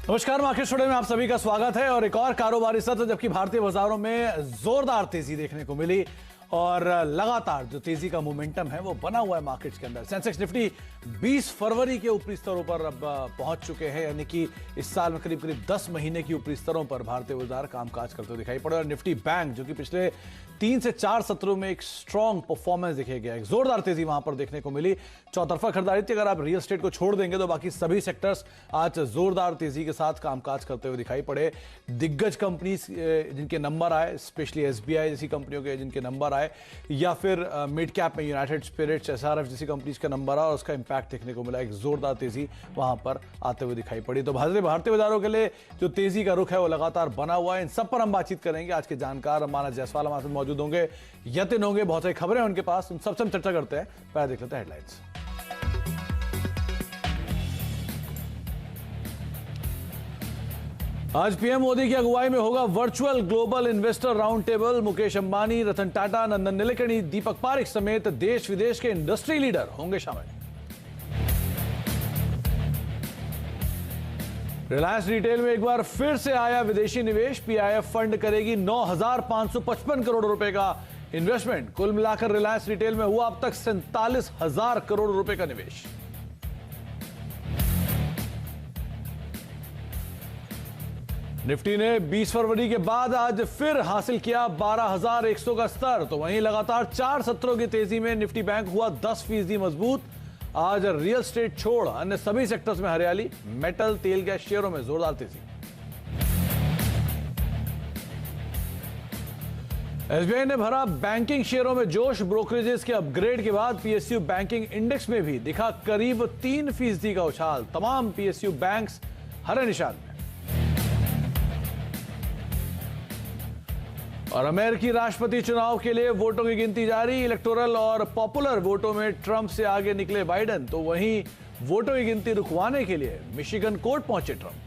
नमस्कार, market today में आप सभी का स्वागत है। और एक और कारोबारी सत्र जबकि भारतीय बाजारों में जोरदार तेजी देखने को मिली और लगातार जो तेजी का मोमेंटम है वो बना हुआ है मार्केट्स के अंदर। सेंसेक्स निफ्टी 20 फरवरी के ऊपरी स्तरों पर अब पहुंच चुके हैं, यानी कि इस साल में करीब करीब 10 महीने की ऊपरी स्तरों पर भारतीय बाजार कामकाज करते हुए दिखाई पड़े। और निफ्टी बैंक जो कि पिछले 3 से 4 सत्रों में एक स्ट्रॉन्ग परफॉर्मेंस दिखे गया, एक जोरदार तेजी वहां पर देखने को मिली। चौतरफा खरीदारी थी, अगर आप रियल एस्टेट को छोड़ देंगे तो बाकी सभी सेक्टर्स आज जोरदार तेजी के साथ कामकाज करते हुए दिखाई पड़े। दिग्गज कंपनी जिनके नंबर आए, स्पेशली एसबीआई जैसी कंपनियों के जिनके नंबर आए, या फिर मिड कैप में यूनाइटेड स्पिरिट्स, एसआरएफ जैसी कंपनीज का नंबर आया और उसका इंपैक्ट देखने को मिला। एक जोरदार तेजी वहां पर आते हुए दिखाई पड़ी। तो भारतीय बाजारों के लिए जो तेजी का रुख है वो लगातार बना हुआ है। इन सब पर हम बातचीत करेंगे। आज के जानकार मानस जायसवाल हमारे साथ मौजूद होंगे, यतिन होंगे, बहुत सारी खबरें उनके पास, उन सबसे हम चर्चा करते हैं। पहले देख लेते हैं हेडलाइंस। आज पीएम मोदी की अगुवाई में होगा virtual global investor round table. Mukesh Ambani, Ratan Tata, Nandan Nilekani, Deepak Parekh समेत देश विदेश के इंडस्ट्री लीडर होंगे शामिल। रिलायंस रिटेल में एक बार फिर से आया विदेशी निवेश। पीआईएफ फंड करेगी 9,555 करोड़ रुपए का इन्वेस्टमेंट। कुल मिलाकर रिलायंस रिटेल में हुआ अब तक 47,000 करोड़ रुपए का निवेश। निफ्टी ने 20 फरवरी के बाद आज फिर हासिल किया 12,100 का स्तर। तो वहीं लगातार 4 सत्रों की तेजी में निफ्टी बैंक हुआ 10% मजबूत। आज रियल एस्टेट छोड़ अन्य सभी सेक्टर्स में हरियाली। मेटल, तेल, गैस शेयरों में जोरदार तेजी। एसबीआई ने भरा बैंकिंग शेयरों में जोश। ब्रोकरेजेस के अपग्रेड के बाद पीएसयू बैंकिंग इंडेक्स में भी दिखा करीब 3% का उछाल। तमाम पीएसयू बैंक्स हरे निशान में। और अमेरिकी राष्ट्रपति चुनाव के लिए वोटों की गिनती जारी। इलेक्टोरल और पॉपुलर वोटों में ट्रंप से आगे निकले बाइडेन। तो वहीं वोटों की गिनती रुकवाने के लिए मिशिगन कोर्ट पहुंचे ट्रंप।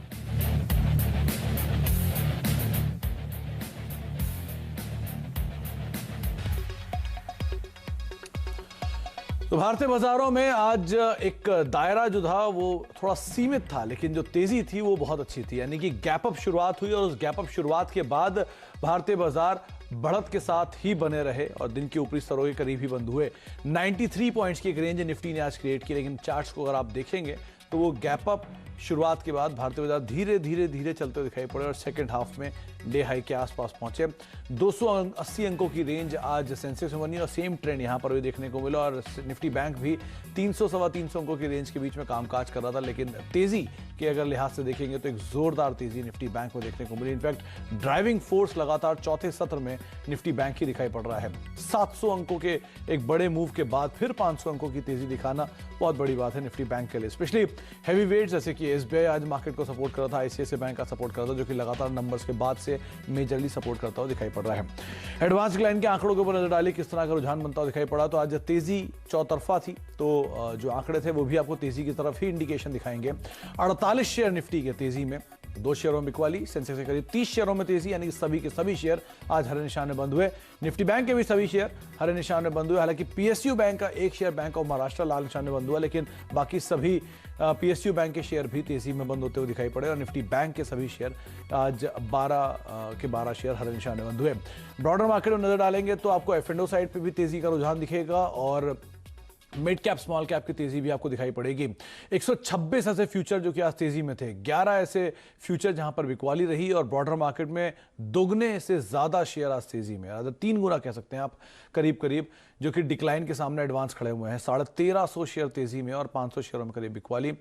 तो भारतीय बाजारों में आज एक दायरा जो था वो थोड़ा सीमित था, लेकिन जो तेजी थी वो बहुत अच्छी थी। यानी कि गैप अप शुरुआत हुई और उस गैप अप शुरुआत के बाद भारतीय बाजार बढ़त के साथ ही बने रहे और दिन के ऊपरी स्तरों के करीब ही बंद हुए। 93 पॉइंट्स की एक रेंज निफ्टी ने आज क्रिएट की, लेकिन चार्ट्स को अगर आप देखेंगे तो वो गैप अप शुरुआत के बाद भारतीय बाजार धीरे धीरे धीरे चलते हुए दिखाई पड़े और सेकंड हाफ में डे हाई के आसपास पहुंचे। 280 अंकों की रेंज आज सेंसेक्स में बनी और सेम ट्रेंड यहां पर भी देखने को मिला। और निफ्टी बैंक भी 300 सवा 300 अंकों की रेंज के बीच में कामकाज कर रहा था, लेकिन तेजी के अगर लिहाज से देखेंगे तो एक जोरदार तेजी निफ्टी बैंक में देखने को मिली। इनफैक्ट ड्राइविंग फोर्स लगातार चौथे सत्र में निफ्टी बैंक ही दिखाई पड़ रहा है। 700 अंकों के एक बड़े मूव के बाद फिर 500 अंकों की तेजी दिखाना बहुत बड़ी बात है निफ्टी बैंक के लिए। स्पेशली हैवी वेट जैसे कि एसबीआई आज मार्केट को सपोर्ट कर रहा था, आईसीआईसीआई बैंक का सपोर्ट कर रहा था, जो कि लगातार नंबर्स के बाद से मेजरली सपोर्ट करता हुआ दिखाई पड़ रहा है। एडवांस क्लाइंट के आंकड़ों के ऊपर नजर डाली, किस तरह का रुझान बनता हुआ दिखाई पड़ा। तो आज तेजी चौतरफा थी, तो जो आंकड़े थे वो भी आपको तेजी की तरफ ही इंडिकेशन दिखाएंगे। 48 शेयर निफ्टी के तेजी में, 2 शेयरों में बिकवाली। सेंसेक्स के करीब 30 शेयरों में तेजी, यानी कि सभी के सभी शेयर आज हरे निशान में बंद हुए। निफ्टी बैंक के भी सभी शेयर हरे निशान में बंद हुए। हालांकि पीएसयू बैंक का एक शेयर बैंक ऑफ महाराष्ट्र लाल निशान में बंद हुआ, लेकिन बाकी सभी पीएसयू बैंक के शेयर भी तेजी में बंद होते हुए दिखाई पड़े। और निफ्टी बैंक के सभी शेयर आज 12 शेयर हरे निशान में बंद हुए। ब्रॉडर मार्केट में नजर डालेंगे तो आपको एफ&ओ साइड पे भी तेजी का रुझान दिखेगा और मिड कैप स्मॉल कैप की तेजी भी आपको दिखाई पड़ेगी। 126 ऐसे फ्यूचर जो कि आज तेजी में थे, 11 ऐसे फ्यूचर जहां पर बिकवाली रही और ब्रॉडर मार्केट में दुगने से ज्यादा शेयर आज तेजी में, 3 गुना कह सकते हैं आप करीब करीब, जो कि डिक्लाइन के सामने एडवांस खड़े हुए हैं। 1350 शेयर तेजी में और 500 शेयरों में करीब बिकवाली।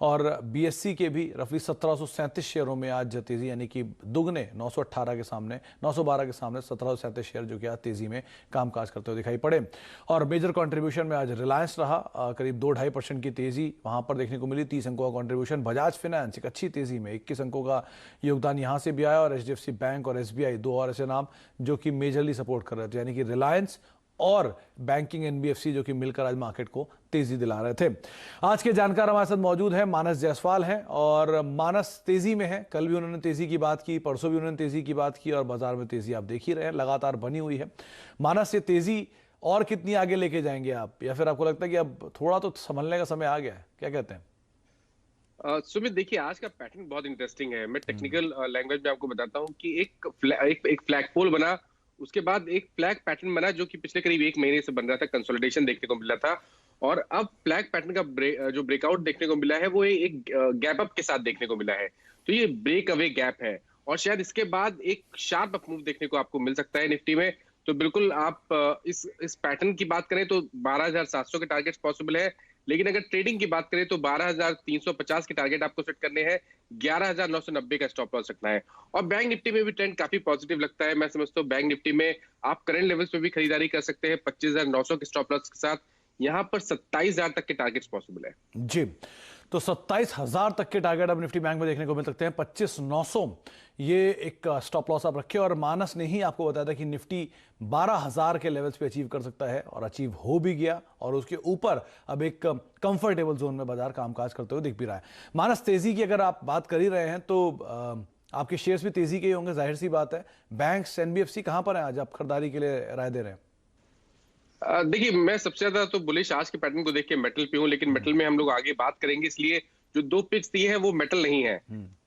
और बीएससी के भी रफली 1737 शेयरों में आज तेजी, यानी कि दुगने 918 के सामने 912 के सामने 1737 शेयर जो कि आज तेजी में कामकाज करते हुए दिखाई पड़े। और मेजर कंट्रीब्यूशन में आज रिलायंस रहा, करीब 2-2.5% की तेजी वहां पर देखने को मिली। 30 अंकों का कंट्रीब्यूशन। बजाज फाइनेंस एक अच्छी तेजी में 21 अंकों का योगदान यहां से भी आया। और एचडीएफसी बैंक और एसबीआई 2 और ऐसे नाम जो कि मेजरली सपोर्ट कर रहे थे, यानी कि रिलायंस और बैंकिंग एनबीएफसी जो कि मिलकर आज मार्केट को तेजी दिला रहे थे। आज के जानकार हमारे साथ मौजूद है, मानस जायसवाल हैं और मानस तेजी में है। कल भी उन्होंने तेजी की बात की, परसों भी उन्होंने तेजी की बात की और बाजार में तेजी आप देख ही रहे हैं, लगातार बनी हुई है। मानस, ये तेजी और कितनी आगे लेके जाएंगे आप, या फिर आपको लगता है कि अब थोड़ा तो संभलने का समय आ गया है? क्या कहते हैं? सुमित, देखिए आज का पैटर्न बहुत इंटरेस्टिंग है। मैं टेक्निकल लैंग्वेज में आपको बताता हूँ कि एक फ्लैगपोल बना, उसके बाद एक फ्लैग पैटर्न बना जो कि पिछले करीब एक महीने से बन रहा था, कंसोलिडेशन देखने को मिल रहा था। और अब फ्लैग पैटर्न का जो ब्रेकआउट देखने को मिला है वो एक गैप अप के साथ देखने को मिला है। तो ये ब्रेक अवे गैप है और शायद इसके बाद एक शार्प अप मूव देखने को आपको मिल सकता है निफ्टी में। तो बिल्कुल आप इस पैटर्न की बात करें तो 12,700 के टारगेट्स पॉसिबल है, लेकिन अगर ट्रेडिंग की बात करें तो 12,350 के टारगेट आपको सेट करने हैं, 11,990 का स्टॉप लॉस रखना है। और बैंक निफ्टी में भी ट्रेंड काफी पॉजिटिव लगता है। मैं समझता हूँ बैंक निफ्टी में आप करंट लेवल्स पे भी खरीदारी कर सकते हैं 25,900 के स्टॉप लॉस के साथ। यहाँ पर 27,000 तक के टारगेट्स पॉसिबल है जी, तो 27,000 तक के टारगेट अब निफ्टी बैंक में देखने को मिल सकते हैं। 25,900 ये एक स्टॉप लॉस आप रखे, और मानस ने ही आपको बताया था कि निफ्टी 12,000 के लेवल्स पे अचीव कर सकता है, और अचीव हो भी गया, और उसके ऊपर अब एक कंफर्टेबल जोन में बाजार कामकाज करते हुए दिख भी रहा है। मानस, तेजी की अगर आप बात कर ही रहे हैं तो आपके शेयर्स भी तेजी के ही होंगे, जाहिर सी बात है। बैंक्स, एनबीएफसी कहां पर हैं आज आप खरीदारी के लिए राय दे रहे हैं? देखिए, मैं सबसे ज्यादा तो बुलिश आज के पैटर्न को देख के मेटल पे हूँ, लेकिन मेटल में हम लोग आगे बात करेंगे, इसलिए जो दो पिक्स दिए हैं वो मेटल नहीं है।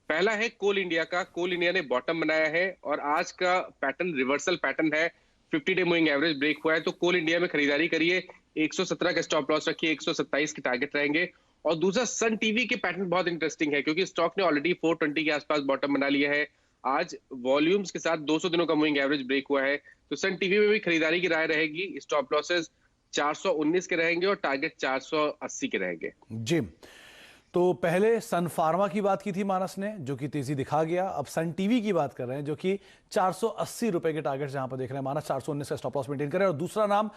पहला है कोल इंडिया का। कोल इंडिया ने बॉटम बनाया है और आज का पैटर्न रिवर्सल पैटर्न है। 50 डे मूविंग एवरेज ब्रेक हुआ है, तो कोल इंडिया में खरीदारी करिए। 117 का स्टॉप लॉस रखिए, 127 के टारगेट रहेंगे। और दूसरा, सन टीवी के पैटर्न बहुत इंटरेस्टिंग है क्योंकि स्टॉक ने ऑलरेडी 420 के आसपास बॉटम बना लिया है। आज वॉल्यूम्स के साथ 200 दिनों का मूविंग एवरेज ब्रेक हुआ है, तो सन टीवी में भी खरीदारी की राय रहेगी। स्टॉप लॉसेस 419 के रहेंगे और टारगेट 480 के रहेंगे। जी, तो पहले सन फार्मा की बात की थी मानस ने, जो कि तेजी दिखा गया। अब सन टीवी की बात कर रहे हैं, जो कि 480 रुपए के टारगेट जहां पर देख रहे हैं मानस, 419 का स्टॉप लॉस मेंटेन करें। और दूसरा नाम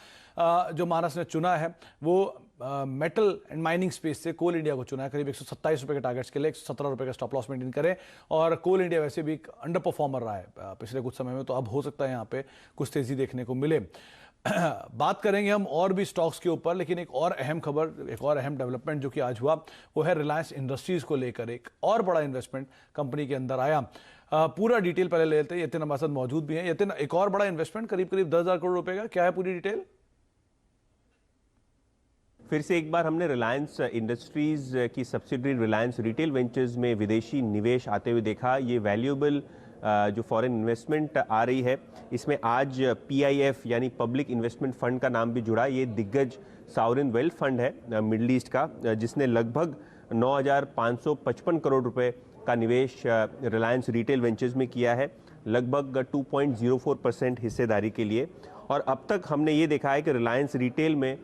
जो मानस ने चुना है वो मेटल एंड माइनिंग स्पेस से कोल इंडिया को चुना है, करीब 127 रुपए के टारगेट्स के लिए 117 रुपए का स्टॉप लॉस मेंटेन करें। और कोल इंडिया वैसे भी अंडर परफॉर्मर रहा है पिछले कुछ समय में, तो अब हो सकता है यहाँ पे कुछ तेजी देखने को मिले। बात करेंगे हम और भी स्टॉक्स के ऊपर, लेकिन एक और अहम खबर, एक और अहम डेवलपमेंट जो कि आज हुआ, वो है रिलायंस इंडस्ट्रीज को लेकर एक और बड़ा इन्वेस्टमेंट कंपनी के अंदर आया। पूरा डिटेल पहले ले लेते हैं। यतिन हमारे साथ मौजूद भी हैं। यतिन, एक और बड़ा इन्वेस्टमेंट करीब 10,000 करोड़ रुपए का, क्या है पूरी डिटेल? फिर से एक बार हमने रिलायंस इंडस्ट्रीज की सब्सिडरी रिलायंस रिटेल वेंचर्स में विदेशी निवेश आते हुए देखा। ये वैल्यूएबल जो फॉरेन इन्वेस्टमेंट आ रही है, इसमें आज PIF यानी पब्लिक इन्वेस्टमेंट फंड का नाम भी जुड़ा। ये दिग्गज सॉवरेन वेल्थ फंड है मिडल ईस्ट का, जिसने लगभग 9,555 करोड़ रुपए का निवेश रिलायंस रिटेल वेंचर्स में किया है, लगभग 2.04% हिस्सेदारी के लिए। और अब तक हमने ये देखा है कि रिलायंस रिटेल में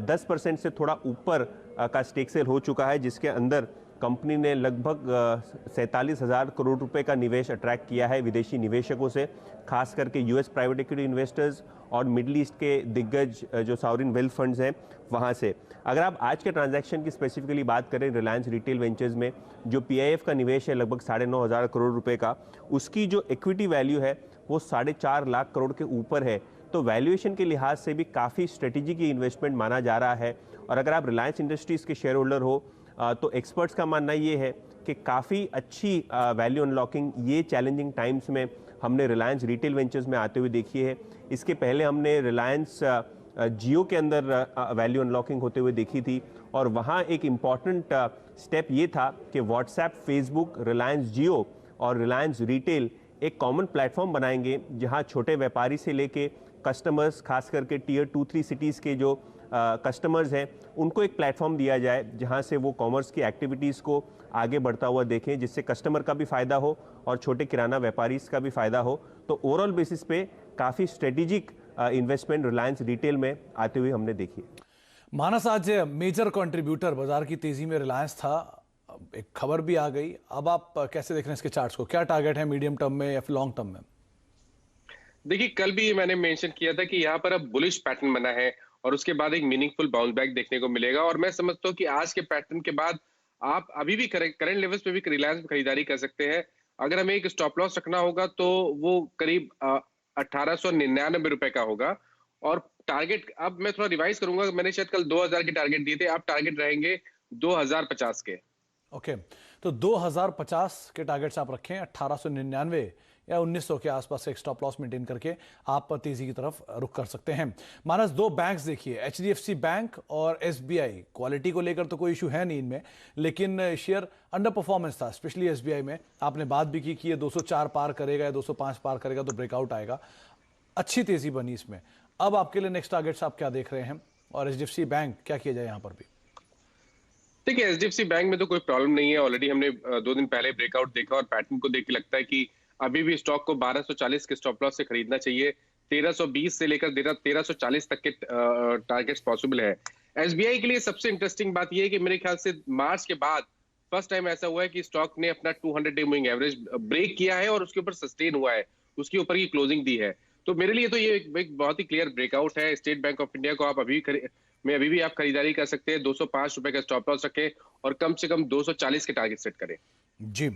10% से थोड़ा ऊपर का स्टेक सेल हो चुका है, जिसके अंदर कंपनी ने लगभग 47,000 करोड़ रुपए का निवेश अट्रैक्ट किया है विदेशी निवेशकों से, खास करके US प्राइवेट इक्विटी इन्वेस्टर्स और मिडल ईस्ट के दिग्गज जो सॉवरेन वेल्थ फंड्स हैं वहाँ से। अगर आप आज के ट्रांजैक्शन की स्पेसिफिकली बात करें, रिलायंस रिटेल वेंचर्स में जो PIF का निवेश है लगभग 9,500 करोड़ रुपए का, उसकी जो इक्विटी वैल्यू है वो 4.5 लाख करोड़ के ऊपर है। तो वैल्यूएशन के लिहाज से भी काफ़ी स्ट्रेटेजिक इन्वेस्टमेंट माना जा रहा है। और अगर आप रिलायंस इंडस्ट्रीज़ के शेयर होल्डर हो तो एक्सपर्ट्स का मानना ये है कि काफ़ी अच्छी वैल्यू अनलॉकिंग ये चैलेंजिंग टाइम्स में हमने रिलायंस रिटेल वेंचर्स में आते हुए देखी है। इसके पहले हमने रिलायंस जियो के अंदर वैल्यू अनलॉकिंग होते हुए देखी थी, और वहाँ एक इम्पॉर्टेंट स्टेप ये था कि व्हाट्सएप, फेसबुक, रिलायंस जियो और रिलायंस रिटेल एक कॉमन प्लेटफॉर्म बनाएंगे, जहाँ छोटे व्यापारी से लेके कस्टमर्स, खास करके टियर 2-3 सिटीज़ के जो कस्टमर्स हैं, उनको एक प्लेटफॉर्म दिया जाए जहां से वो कॉमर्स की एक्टिविटीज़ को आगे बढ़ता हुआ देखें, जिससे कस्टमर का भी फ़ायदा हो और छोटे किराना व्यापारी का भी फ़ायदा हो। तो ओवरऑल बेसिस पे काफ़ी स्ट्रेटेजिक इन्वेस्टमेंट रिलायंस रिटेल में आते हुए हमने देखी। मानस, आज मेजर कंट्रीब्यूटर बाजार की तेजी में रिलायंस था, एक खबर भी आ गई। अब आप कैसे देख रहे हैं इसके चार्ट्स को? क्या टारगेट है मीडियम टर्म में या फिर लॉन्ग टर्म में? देखिए, कल भी मैंने मेंशन किया था कि यहाँ पर अब बुलिश पैटर्न बना है और उसके बाद एक मीनिंगफुल बाउंस बैक देखने को मिलेगा। और मैं समझता हूँ कि आज के पैटर्न के बाद आप अभी भी करंट लेवल्स पे भी रिलायंस में खरीदारी कर सकते हैं। अगर हमें एक स्टॉप लॉस रखना होगा तो वो करीब 1,899 रुपए का होगा। और टारगेट अब मैं थोड़ा रिवाइज करूंगा, मैंने शायद कल 2,000 के टारगेट दिए थे, अब टारगेट रहेंगे 2,050 के। ओके, तो 2,050 के टारगेट्स आप रखें। 1,899 या 1900 के आसपास एक स्टॉप लॉस मेंटेन करके आप तेजी की तरफ रुख कर सकते हैं। मानस, दो बैंक्स देखिए, HDFC बैंक और SBI, क्वालिटी को लेकर तो कोई इशू है नहीं इनमें, लेकिन शेयर अंडर परफॉर्मेंस था, स्पेशली SBI में। आपने बात भी की कि ये 204 पार करेगा या 205 पार करेगा तो ब्रेकआउट आएगा, अच्छी तेजी बनी इसमें। अब आपके लिए नेक्स्ट टारगेट्स आप क्या देख रहे हैं, और HDFC बैंक क्या किया जाए यहां पर भी? देखिए, HDFC बैंक में तो कोई प्रॉब्लम नहीं है। ऑलरेडी हमने 2 दिन पहले ब्रेकआउट देखा और पैटर्न को देख के लगता है कि अभी भी स्टॉक को 1240 के स्टॉप लॉस से खरीदना चाहिए। 1320 से लेकर 1340 तक के टारगेट्स पॉसिबल है। SBI के लिए सबसे इंटरेस्टिंग बात यह है कि मेरे ख्याल से मार्च के बाद फर्स्ट टाइम ऐसा हुआ है कि स्टॉक ने अपना 200 डे मूविंग एवरेज ब्रेक किया है और उसके ऊपर सस्टेन हुआ है, उसके ऊपर की क्लोजिंग दी है। तो मेरे लिए तो ये एक बहुत ही क्लियर ब्रेकआउट है। स्टेट बैंक ऑफ इंडिया को आप अभी भी आप खरीदारी कर सकते हैं। 205 रुपए का स्टॉप लॉस रखें और कम से कम 240 के टारगेट सेट करें। जी,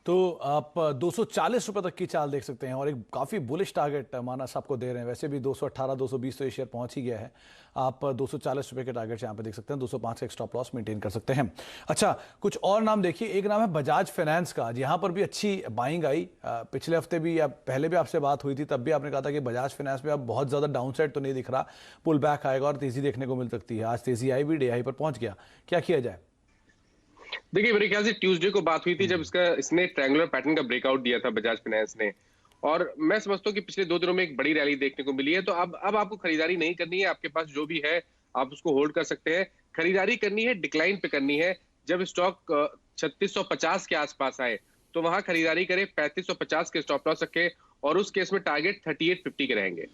तो आप 240 रुपए तक की चाल देख सकते हैं और एक काफ़ी बुलिश टारगेट मानस आपको दे रहे हैं। वैसे भी 218 220 तो ये शेयर पहुंच ही गया है। आप 240 रुपए के टारगेट यहाँ पे देख सकते हैं। 205 का एक स्टॉप लॉस मेंटेन कर सकते हैं। अच्छा, कुछ और नाम देखिए। एक नाम है बजाज फाइनेंस का, यहाँ पर भी अच्छी बाइंग आई। पिछले हफ्ते भी या पहले भी आपसे बात हुई थी, तब भी आपने कहा था कि बजाज फाइनेंस में अब बहुत ज़्यादा डाउनसाइड तो नहीं दिख रहा, पुल बैक आएगा और तेज़ी देखने को मिल सकती है। आज तेज़ी आई भी, डे हाई पर पहुँच गया। क्या किया जाए? देखिए, मेरे ख्याल से ट्यूसडे को बात हुई थी जब इसने ट्रायंगुलर पैटर्न का ब्रेकआउट दिया था बजाज फाइनेंस ने, और मैं समझता हूँ कि पिछले 2 दिनों में एक बड़ी रैली देखने को मिली है। तो अब आपको खरीदारी नहीं करनी है। आपके पास जो भी है आप उसको होल्ड कर सकते हैं। खरीदारी करनी है, डिक्लाइन पे करनी है। जब स्टॉक 3650 के आसपास आए तो वहां खरीदारी करें। 3550 के स्टॉप लॉस रखें और उस केस में टारगेट 3850 के रहेंगे।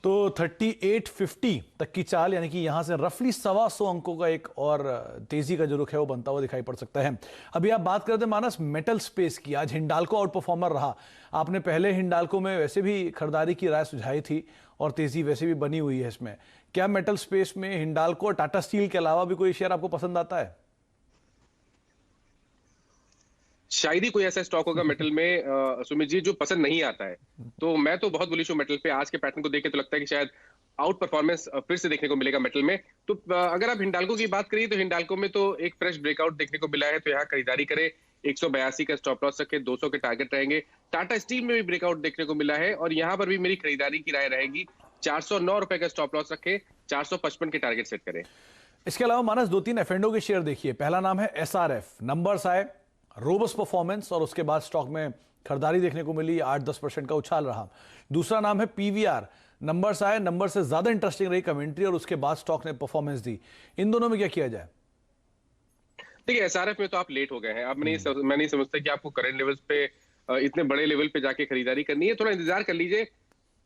तो 3850 तक की चाल, यानी कि यहां से रफली 125 अंकों का एक और तेजी का जो रुख है वो बनता हुआ दिखाई पड़ सकता है। अभी आप बात करते हैं मानस मेटल स्पेस की। आज हिंडाल्को आउट परफॉर्मर रहा। आपने पहले हिंडाल्को में वैसे भी खरीदारी की राय सुझाई थी और तेजी वैसे भी बनी हुई है इसमें। क्या मेटल स्पेस में हिंडाल्को और टाटा स्टील के अलावा भी कोई शेयर आपको पसंद आता है? शायद ही कोई ऐसा स्टॉक होगा मेटल में सुमित जी जो पसंद नहीं आता है। तो मैं तो बहुत बुलिश हूँ मेटल पे। आज के पैटर्न को देख के तो लगता है कि शायद आउट परफॉर्मेंस फिर से देखने को मिलेगा मेटल में। तो अगर आप हिंडाल्को की बात करिए तो हिंडाल्को में तो एक फ्रेश ब्रेकआउट देखने को मिला है, तो यहाँ खरीदारी करें। 182 का स्टॉप लॉस रखे, 200 के टारगेट रहेंगे। टाटा स्टील में भी ब्रेकआउट देखने को मिला है और यहाँ पर भी मेरी खरीदारी की राय रहेगी। 409 रुपए का स्टॉप लॉस रखे, 455 के टारगेट सेट करें। इसके अलावा मानस 2-3 F&O के शेयर देखिए। पहला नाम है SRF। नंबर्स आए, रोबस्ट परफॉर्मेंस और उसके बाद स्टॉक में खरीदारी देखने को मिली, 8-10% का उछाल रहा। दूसरा नाम है PVR। नंबर्स आए, नंबर से ज्यादा इंटरेस्टिंग रही कमेंट्री और उसके बाद स्टॉक ने परफॉर्मेंस दी। इन दोनों में क्या किया जाए? देखिए, SRF में तो आप लेट हो गए हैं। अब मैं नहीं समझता कि आपको करंट लेवल्स पे इतने बड़े लेवल पे जाके खरीदारी करनी है। थोड़ा इंतजार कर लीजिए।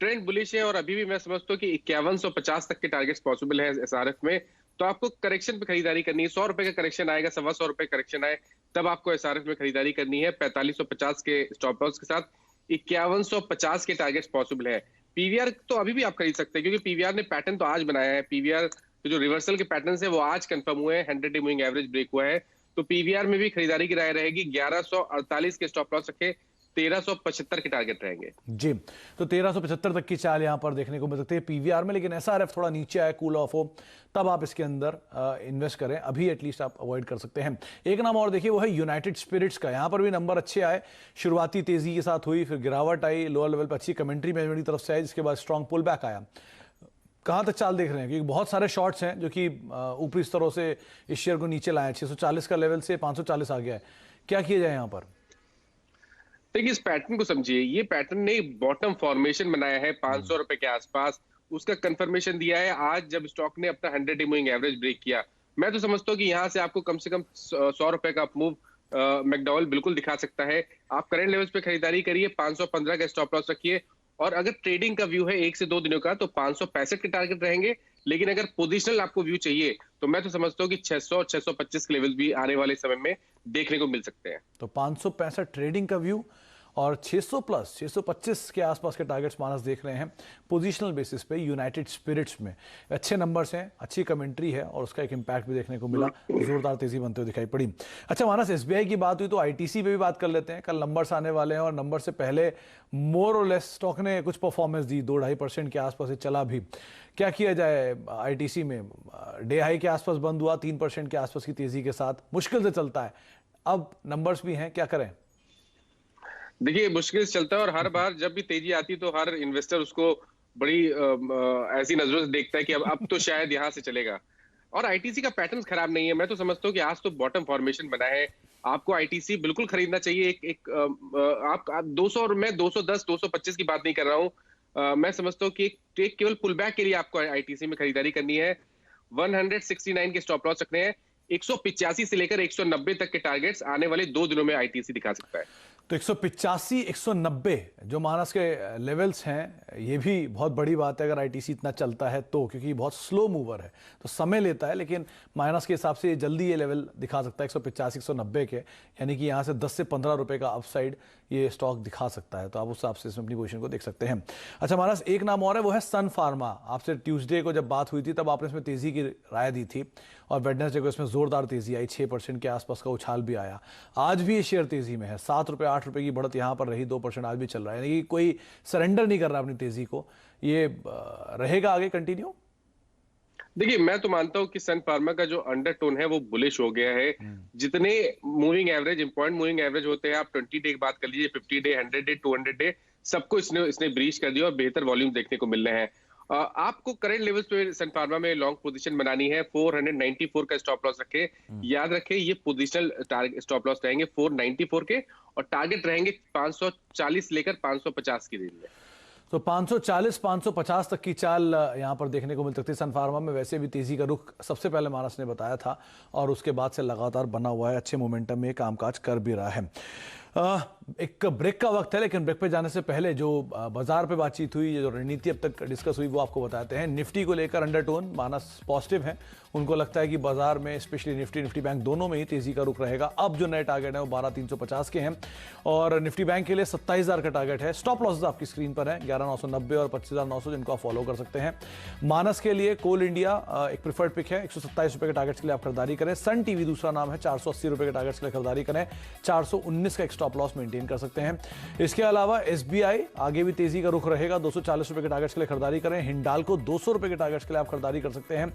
ट्रेंड बुलिश है और अभी भी मैं समझता हूँ कि 5150 तक के टारगेट्स पॉसिबल है SRF में। तो आपको करेक्शन पे खरीदारी करनी है। 100 रुपए का करेक्शन आएगा, 125 रुपए करेक्शन आए, तब आपको SRF में खरीदारी करनी है। 4550 के स्टॉप लॉस के साथ 5150 के टारगेट्स पॉसिबल है। PVR तो अभी भी आप खरीद सकते हैं क्योंकि PVR ने पैटर्न तो आज बनाया है। PVR जो रिवर्सल के पैटर्न है वो आज कंफर्म हुए हैं। 100 डे मूविंग एवरेज ब्रेक हुआ है। तो PVR में भी खरीदारी की राय रहेगी। 1148 के स्टॉप लॉस रखे, 1375 के टारगेट रहेंगे। जी, तो 1375 तक की चाल यहां पर देखने को मिल सकती है PVR में, लेकिन SRF थोड़ा नीचे आए, कूल ऑफ हो, तब आप इसके अंदर इन्वेस्ट करें। अभी एटलीस्ट आप अवॉइड कर सकते हैं। एक नाम और देखिए, वो है यूनाइटेड स्पिरिट्स का। यहां पर भी नंबर अच्छे आए, शुरुआती तेजी के साथ हुई, फिर गिरावट आई, लोअर लेवल पर अच्छी कमेंट्री मैनेजमेंट की तरफ से आई, जिसके बाद स्ट्रॉन्ग पुल बैक आया। कहां तक चाल देख रहे हैं? क्योंकि बहुत सारे शॉर्ट्स हैं जो कि ऊपरी स्तरों से इस शेयर को नीचे लाए। 640 का लेवल से 540 आ गया है। क्या किया जाए यहां पर? देखिए, इस पैटर्न को समझिए। ये पैटर्न ने बॉटम फॉर्मेशन बनाया है 500 रुपए के आसपास, उसका कंफर्मेशन दिया है आज जब स्टॉक ने अपना 100 डे मूविंग एवरेज ब्रेक किया। मैं तो समझता हूँ कि यहाँ से आपको कम से कम 100 रुपए का अपमूव मैकडॉवेल बिल्कुल दिखा सकता है। आप करंट लेवल्स पे खरीदारी करिए, 515 का स्टॉप लॉस रखिए और अगर ट्रेडिंग का व्यू है 1 से 2 दिनों का तो 565 के टारगेट रहेंगे। लेकिन अगर पोजिशनल आपको व्यू चाहिए तो मैं तो समझता हूँ कि 600 625 के लेवल भी आने वाले समय में देखने को मिल सकते हैं। तो 565 ट्रेडिंग का व्यू और 600 प्लस 625 के आसपास के टारगेट्स मानस देख रहे हैं पोजीशनल बेसिस पे यूनाइटेड स्पिरिट्स में। अच्छे नंबर्स हैं, अच्छी कमेंट्री है और उसका एक इंपैक्ट भी देखने को मिला, जोरदार तेजी बनते हुए दिखाई पड़ी। अच्छा मानस, SBI की बात हुई तो ITC पे भी बात कर लेते हैं। कल नंबर्स आने वाले हैं और नंबर से पहले मोर और लेस स्टॉक ने कुछ परफॉर्मेंस दी, 2-2.5% के आसपास से चला भी। क्या किया जाए ITC में? डे हाई के आसपास बंद हुआ, 3% के आसपास की तेजी के साथ, मुश्किल से चलता है। अब नंबर्स भी हैं, क्या करें? देखिए मुश्किल से चलता है और हर बार जब भी तेजी आती है तो हर इन्वेस्टर उसको बड़ी ऐसी नजरों से देखता है कि अब तो शायद यहाँ से चलेगा। और आईटीसी का पैटर्न खराब नहीं है। मैं तो समझता हूँ कि आज तो बॉटम फॉर्मेशन बना है। आपको आईटीसी बिल्कुल खरीदना चाहिए। आप 200 और मैं 210 225 की बात नहीं कर रहा हूँ। मैं समझता हूँ कि एक केवल पुल बैक के लिए आपको आईटीसी में खरीदारी करनी है। 169 के स्टॉप लॉस रखने हैं। 185 से लेकर 190 तक के टारगेट्स आने वाले 2 दिनों में आईटीसी दिखा सकता है। तो 185 190 जो मानस के लेवल्स हैं, ये भी बहुत बड़ी बात है अगर आईटीसी इतना चलता है तो, क्योंकि बहुत स्लो मूवर है तो समय लेता है, लेकिन माइनस के हिसाब से जल्दी ये लेवल दिखा सकता है 185 190 के, यानी कि यहाँ से 10 से 15 रुपए का अपसाइड ये स्टॉक दिखा सकता है। तो आप उस हिसाब से इसमें अपनी पोजीशन को देख सकते हैं। अच्छा मानस, एक नाम और है, वो है सन फार्मा। आपसे ट्यूसडे को जब बात हुई थी तब आपने इसमें तेजी की राय दी थी और वेडनेसडे को इसमें जोरदार तेजी आई, 6% के आसपास का उछाल भी आया। आज भी ये शेयर तेजी में है, 7 रुपए 8 रुपए की बढ़त यहाँ पर रही, 2% आज भी चल रहा है, यानी कि कोई सरेंडर नहीं कर रहा अपनी तेजी को। ये रहेगा आगे कंटिन्यू? देखिए मैं तो मानता हूं कि सन फार्मा का जो अंडरटोन है वो बुलिश हो गया है। जितने moving average, important moving average होते हैं, आप 20 डे की बात कर लीजिए, 50 डे, 100 डे, 200 डे, सबको इसने ब्रीच कर दिया और बेहतर वॉल्यूम देखने को मिल रहे हैं। आपको करंट लेवल्स पे सन फार्मा में लॉन्ग पोजीशन बनानी है। 494 का स्टॉप लॉस रखे। याद रखें ये पोजिशनल टारगेट स्टॉप लॉस रहेंगे 494 के, और टारगेट रहेंगे 540 लेकर 550 की रेंज में। तो 540 550 तक की चाल यहाँ पर देखने को मिल सकती है। सन फार्मा में वैसे भी तेजी का रुख सबसे पहले मानस ने बताया था और उसके बाद से लगातार बना हुआ है, अच्छे मोमेंटम में कामकाज कर भी रहा है। एक ब्रेक का वक्त है, लेकिन ब्रेक पे जाने से पहले जो बाजार पे बातचीत हुई, जो रणनीति अब तक डिस्कस हुई, वो आपको बताते हैं। निफ्टी को लेकर अंडरटोन मानस पॉजिटिव है। उनको लगता है कि बाजार में स्पेशली निफ्टी बैंक दोनों में ही तेजी का रुख रहेगा। अब जो नए टारगेट है वो 12350 के हैं और निफ्टी बैंक के लिए 27000 का टारगेट है। स्टॉप लॉसेस आपकी स्क्रीन पर है 11990 और 25900, जिनको आप फॉलो कर सकते हैं। मानस के लिए कोल इंडिया एक प्रिफर्ड पिक है, 127 रुपए के टारगेट के लिए आप खरीदारी करें। सन टीवी दूसरा नाम है, 480 रुपए के टारगेट के लिए खरीदारी करें। 419 का एक स्टॉप लॉस मेंटेन कर सकते हैं। इसके अलावा एसबीआई आगे भी तेजी का रुख रहेगा, 240 रुपए के टारगेट्स के लिए खरीदारी करें। हिंडाल्को 200 रुपए के टारगेट्स के लिए आप खरीदारी कर सकते हैं।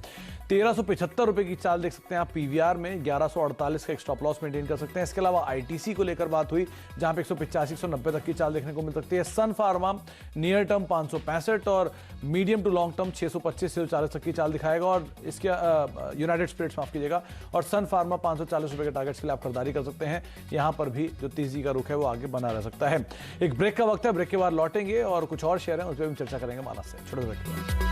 1375 रुपए की चाल देख सकते हैं आप पीवीआर में। 1148 का एक स्टॉप लॉस मेंटेन कर सकते हैं। इसके अलावा आईटीसी को लेकर बात हुई, जहां पे 185 190 तक की चाल देखने को मिल सकती है। सन फार्मा नियर टर्म 565 और मीडियम टू लॉन्ग टर्म 625 से 40 तक की चाल दिखाएगा। और इसके यूनाइटेड स्पिरिट्स, माफ कीजिएगा, और सन फार्मा 540 रुपए के टारगेट्स के लिए आप खरीदारी कर सकते हैं। यहां पर भी जो तेजी का रुख है वो आगे बना रह सकता है। एक ब्रेक का वक्त है, ब्रेक के बाद लौटेंगे और कुछ और शेयर हैं उस पर भी चर्चा करेंगे मानस से। छोटे ब्रेक के बाद।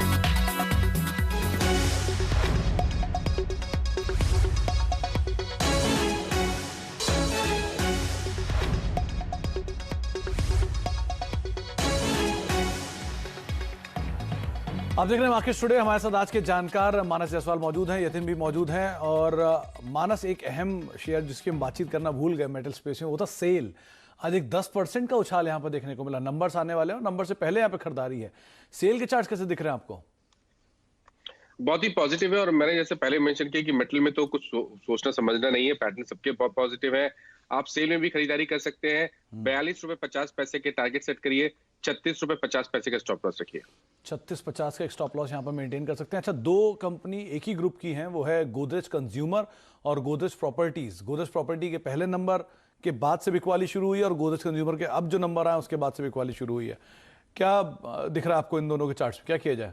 आप देख रहे हैं मार्केट टुडे। हमारे साथ आज के जानकार मानस जायसवाल मौजूद हैं, यतिन भी मौजूद हैं। और मानस, एक अहम शेयर जिसकी हम बातचीत करना भूल गए मेटल स्पेस में, वो था सेल। आज एक 10% का उछाल यहाँ पर देखने को मिला। नंबर्स आने वाले हैं और नंबर से पहले यहाँ पे खरीदारी है। सेल के चार्ट्स कैसे दिख रहे हैं आपको? बहुत ही पॉजिटिव है और मैंने जैसे पहले मेंशन किया कि मेटल में तो कुछ सोचना समझना नहीं है, पैटर्न सबके बहुत पॉजिटिव है। आप सेल में भी खरीदारी कर सकते हैं। 42 रुपए 50 पैसे के टारगेट सेट करिए। 36 रुपए 50 पैसे का स्टॉप लॉस रखिए। 3650 का एक स्टॉप लॉस यहाँ पर मेंटेन कर सकते हैं। अच्छा, दो कंपनी एक ही ग्रुप की हैं, वो है गोदरेज कंज्यूमर और गोदरेज प्रॉपर्टीज। गोदरेज प्रॉपर्टी के पहले नंबर के बाद से बिकवाली शुरू हुई है और गोदरेज कंज्यूमर के अब जो नंबर आए उसके बाद से बिकवाली शुरू हुई है। क्या दिख रहा है आपको इन दोनों के चार्ट्स में, क्या किया जाए?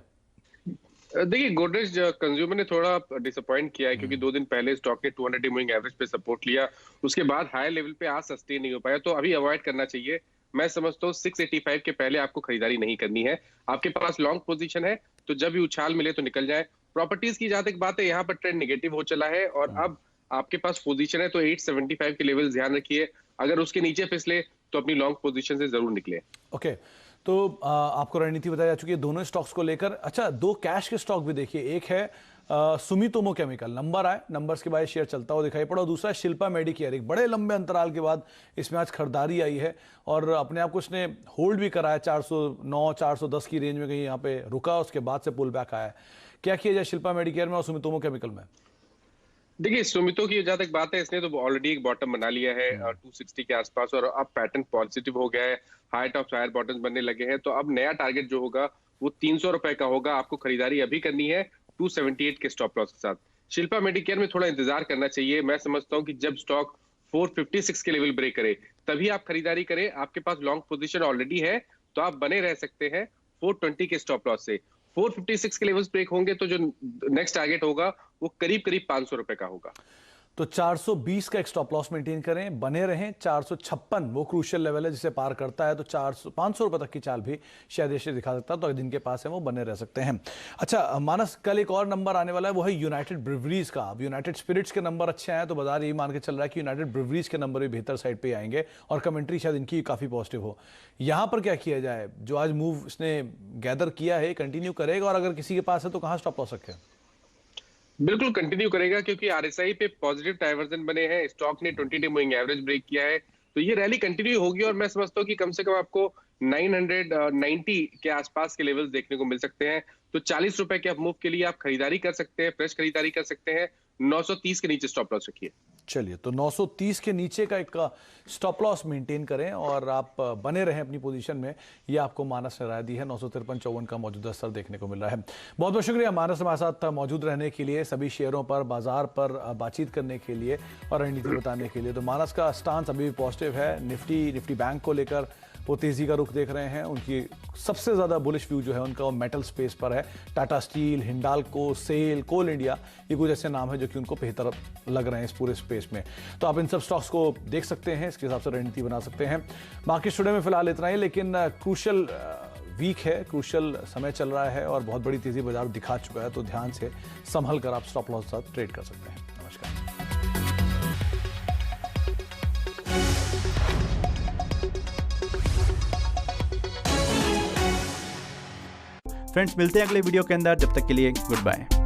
देखिए गोदरेज कंज्यूमर ने थोड़ा डिसअपॉइंट किया है क्योंकि 2 दिन पहले स्टॉक ने 200 डे मूविंग एवरेज पे सपोर्ट लिया, उसके बाद हाई लेवल पे आज सस्टेन नहीं हो पाया, तो अभी अवॉइड करना चाहिए। मैं समझता हूँ 685 के पहले आपको खरीदारी नहीं करनी है। आपके पास लॉन्ग पोजीशन है तो जब भी उछाल मिले तो निकल जाए। प्रॉपर्टीज की जहां तक बात है, यहाँ पर ट्रेंड नेगेटिव हो चला है और अब आपके पास पोजीशन है तो 875 के लेवल ध्यान रखिए। अगर उसके नीचे फिसले तो अपनी लॉन्ग पोजीशन से जरूर निकले। ओके, तो आपको रणनीति बताई जा चुकी है दोनों स्टॉक्स को लेकर। अच्छा, दो कैश के स्टॉक भी देखिए। एक है सुमितोमो केमिकल, नंबर आए, नंबर्स के बाद शेयर चलता हुआ दिखाई पड़ा। और दूसरा है शिल्पा मेडिकेयर। एक बड़े लंबे अंतराल के बाद इसमें आज खरीदारी आई है और अपने आप को इसने होल्ड भी कराया 409 410 की रेंज में कहीं यहाँ पे रुका, उसके बाद से पुल बैक आया है। क्या किया जाए शिल्पा मेडिकेयर में और सुमितोमो केमिकल में? देखिए सुमितो की जहां तक बात है, इसने तो ऑलरेडी एक बॉटम बना लिया है 260 के आसपास और अब पैटर्न पॉजिटिव हो गया है। हाई टॉप हायर बॉटम बनने लगे हैं, तो अब नया टारगेट जो होगा वो 300 रुपए का होगा। आपको खरीदारी अभी करनी है 278 के स्टॉप लॉस के साथ। शिल्पा मेडिकेयर में थोड़ा इंतजार करना चाहिए। मैं समझता हूं कि जब स्टॉक 456 के लेवल ब्रेक करे तभी आप खरीदारी करें। आपके पास लॉन्ग पोजीशन ऑलरेडी है तो आप बने रह सकते हैं 420 के स्टॉप लॉस से। 456 के लेवल्स ब्रेक होंगे तो जो नेक्स्ट टारगेट होगा वो करीब करीब 500 रुपए का होगा। तो 420 का एक स्टॉप लॉस मेंटेन करें, बने रहें। 456 वो क्रूशियल लेवल है जिसे पार करता है तो 500 रुपए तक की चाल भी शायद ये दिखा सकता है, तो जिनके पास है वो बने रह सकते हैं। अच्छा मानस, कल एक और नंबर आने वाला है, वो है यूनाइटेड ब्रिवरीज का। अब यूनाइटेड स्पिरिट्स के नंबर अच्छे आए तो बाजार यही मान के चल रहा है कि यूनाइटेड ब्रिवरीज के नंबर भी बेहतर साइड पे आएंगे और कमेंट्री शायद इनकी काफी पॉजिटिव हो। यहां पर क्या किया जाए? जो आज मूव इसने गैदर किया है कंटिन्यू करेगा, और अगर किसी के पास है तो कहां स्टॉप लॉस रखें? बिल्कुल कंटिन्यू करेगा क्योंकि आरएसआई पे पॉजिटिव डाइवर्जन बने हैं। स्टॉक ने 20 डे मूविंग एवरेज ब्रेक किया है तो ये रैली कंटिन्यू होगी और मैं समझता हूँ कि कम से कम आपको 990 के आसपास के लेवल्स देखने को मिल सकते हैं। तो 40 रुपए के मूव के लिए आप खरीदारी कर सकते हैं, फ्रेश खरीदारी कर सकते हैं। 930 के नीचे स्टॉप लॉस रखिए। चलिए, तो 930 के नीचे का एक स्टॉप लॉस मेंटेन करें और आप बने रहें अपनी पोजीशन में। ये आपको मानस ने राय दी है। 953.54 का मौजूदा स्तर देखने को मिल रहा है। बहुत बहुत शुक्रिया मानस हमारे साथ मौजूद रहने के लिए, सभी शेयरों पर, बाजार पर बातचीत करने के लिए और रणनीति बताने के लिए। तो मानस का स्टांस अभी भी पॉजिटिव है। निफ्टी बैंक को लेकर वो तेजी का रुख देख रहे हैं। उनकी सबसे ज्यादा बुलिश व्यू जो है उनका वो मेटल स्पेस पर है। टाटा स्टील, हिंडाल्को, सेल, कोल इंडिया, ये कुछ ऐसे नाम है जो कि उनको बेहतर लग रहे हैं इस पूरे स्पेस में। तो आप इन सब स्टॉक्स को देख सकते हैं, इसके हिसाब से रणनीति बना सकते हैं। बाकी स्टूडियो में फिलहाल इतना ही, लेकिन क्रूशियल वीक है, क्रूशियल समय चल रहा है और बहुत बड़ी तेजी बाजार दिखा चुका है, तो ध्यान से संभल कर आप स्टॉप लॉस के साथ ट्रेड कर सकते हैं। नमस्कार। फ्रेंड्स, मिलते हैं अगले वीडियो के अंदर। जब तक के लिए गुड बाय।